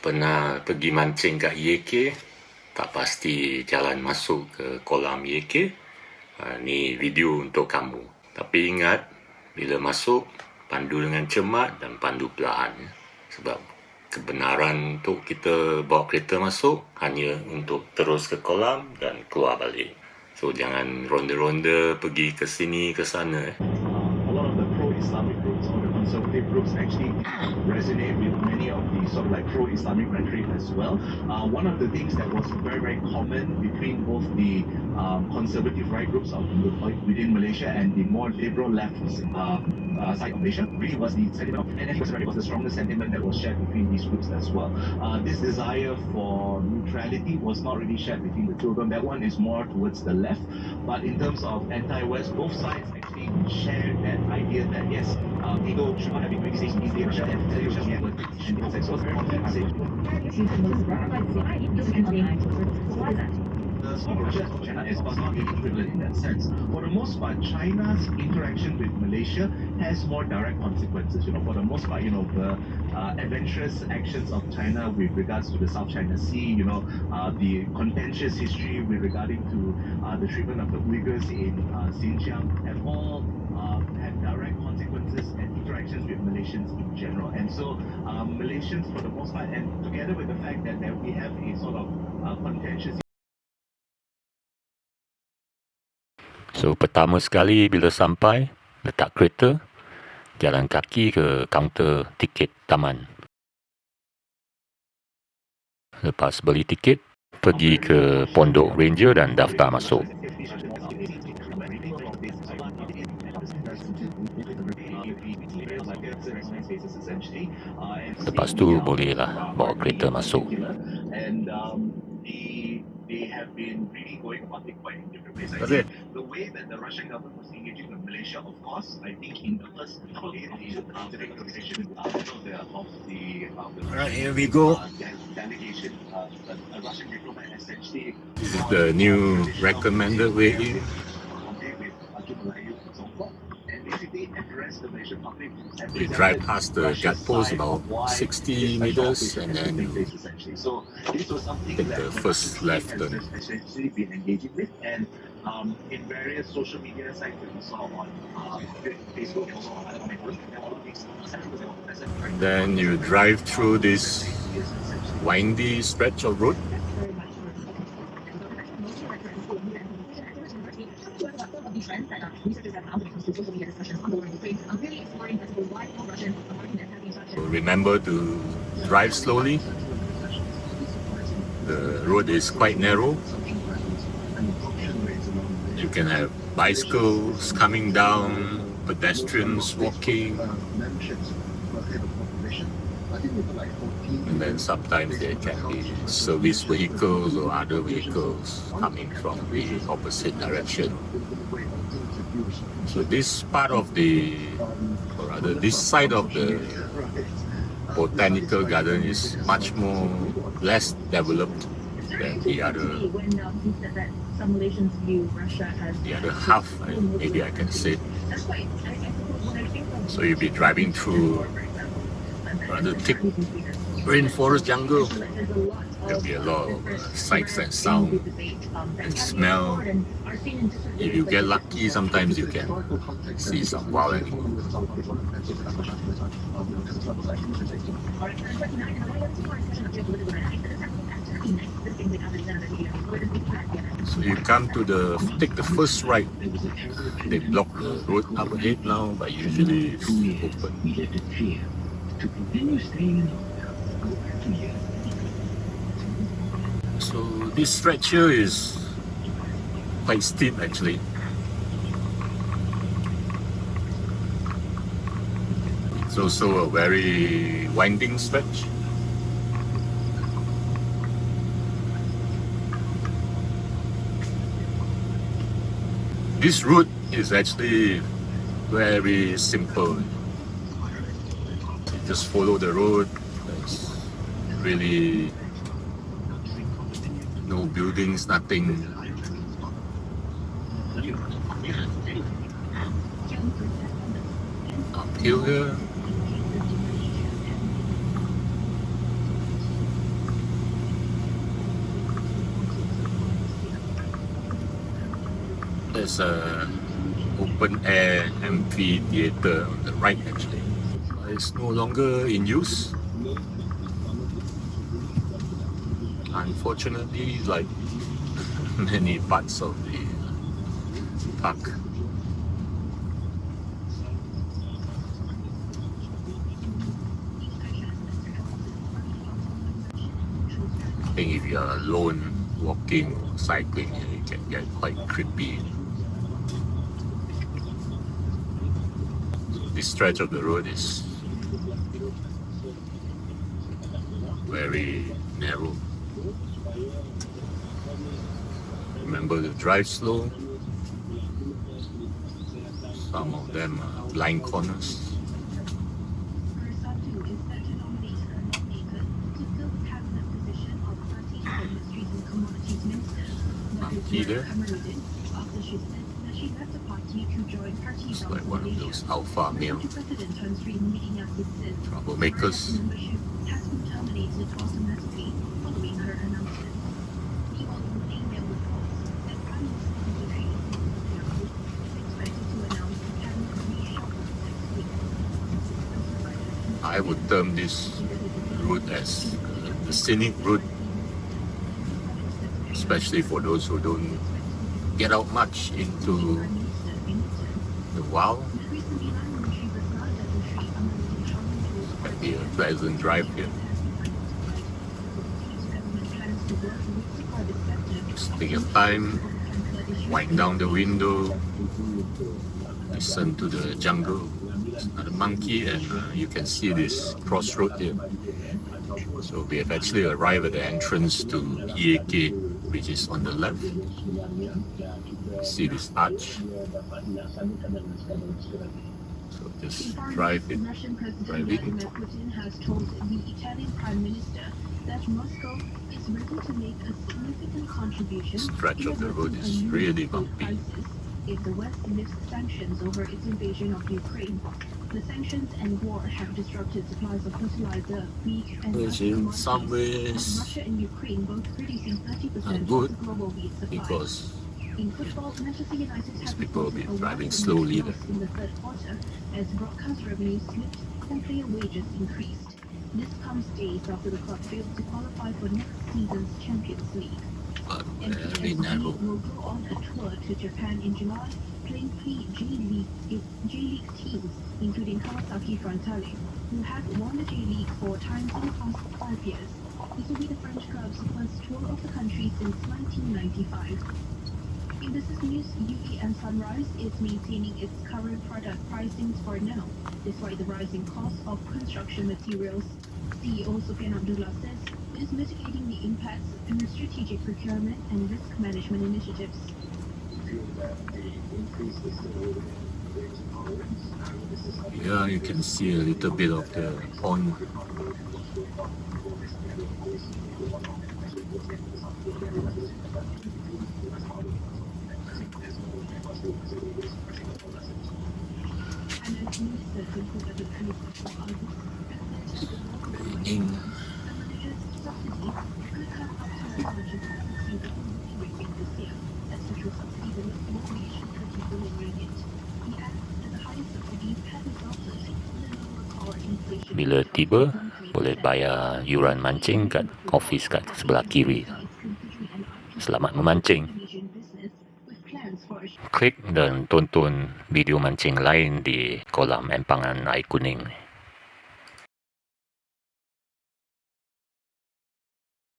pernah pergi mancing kat YK, tak pasti jalan masuk ke kolam YK, ni video untuk kamu. Tapi ingat, bila masuk, pandu dengan cermat dan pandu perlahan. Sebab kebenaran untuk kita bawa kereta masuk hanya untuk terus ke kolam dan keluar balik. So jangan ronda-ronda pergi ke sini ke sana. A lot of the pro-Islamic groups or the conservative groups actually resonate with many of the sort of like pro-Islamic rhetoric as well. One of the things that was very, very common between both the conservative right groups within Malaysia and the more liberal left side of Malaysia really was the sentiment of, and it was the strongest sentiment that was shared between these groups as well. This desire for neutrality was not really shared between the two of them. That one is more towards the left, but in terms of anti-West, both sides actually share that idea that yes, people should not have been doing these things in Russia and television network and people say so it's very important to say. The small Russia of China is not really equivalent in that sense. For the most part, China's interaction with Malaysia has more direct consequences. For the most part, the adventurous actions of China with regards to the South China Sea, the contentious history with regarding to the treatment of the Uyghurs in Xinjiang have all had direct consequences and interactions with Malaysians in general. And so Malaysians, for the most part, and together with the fact that we have a sort of contentious. So pertama sekali bila sampai, letak kereta, jalan kaki ke kaunter tiket Taman. Lepas beli tiket, pergi ke pondok ranger dan daftar masuk. Lepas tu bolehlah bawa kereta masuk. They have been really going about it quite in different ways. I think the way that the Russian government was engaging with Malaysia, of course, I think in the first place, during the decision of the Alright, here we go. delegation, a Russian diplomat essentially. This is the new recommended way in. We drive past the guard post about 60 meters and then you take the first left turn. In various social media sites that we saw on Facebook and and then you drive through this windy stretch of road. So remember to drive slowly. The road is quite narrow. You can have bicycles coming down, pedestrians walking, and then sometimes there can be service vehicles or other vehicles coming from the opposite direction. So this part of or rather this side of the botanical garden is much less developed than the other half, maybe I can say. So you'll be driving through rather thick rainforest jungle. There'll be a lot of sights and sound and smell. If you get lucky, sometimes you can see some wild animals. So you come to take the first right. They block the road up ahead now, but usually it's open. So this stretch here is quite steep actually. It's also a very winding stretch. This route is actually very simple. You just follow the road. There's really no buildings, nothing. Uphill here. There's a open air amphitheater on the right actually. It's no longer in use. Unfortunately, like many parts of the park. I think if you are alone walking or cycling, it can get quite creepy. This stretch of the road is very narrow. Remember to drive slow. Some of them are blind corners. Either. It's like one of those alpha male troublemakers. I would term this route as the scenic route, especially for those who don't get out much into the wild. It might be a pleasant drive here. Just take your time, wind down the window, listen to the jungle. There's another monkey, and you can see this crossroad here. So we have actually arrived at the entrance to EAK, which is on the left. See this arch. So just drive it. Drive it. Putin has told the Italian Prime Minister that Moscow is ready to make a significant contribution. Stretch of the road is really bumpy. If the West lifts sanctions over its invasion of Ukraine. The sanctions and war have disrupted supplies of fertilizer, wheat, and which in some ways Russia and Ukraine both producing 30% good, of the global wheat supply. because In football, Manchester United have people will be reported a driving rise slowly in in the third quarter as broadcast revenues slipped and player wages increased. This comes days after the club failed to qualify for next season's Champions League. but very narrow. will go on a tour to Japan in July, playing three J-League teams, including Kawasaki Frontale, who have won the J-League 4 times in the past 5 years. This will be the French club's first tour of the country since 1995. In business news, UAE Sunrise is maintaining its current product pricings for now, despite the rising cost of construction materials. CEO Sufyan Abdullah says it is mitigating the impacts through strategic procurement and risk management initiatives. Yeah, you can see a little bit of the pond. Bila tiba, boleh bayar yuran mancing kat office kat sebelah kiri. Selamat memancing. Klik dan tonton video mancing lain di kolam Empangan Air Kuning.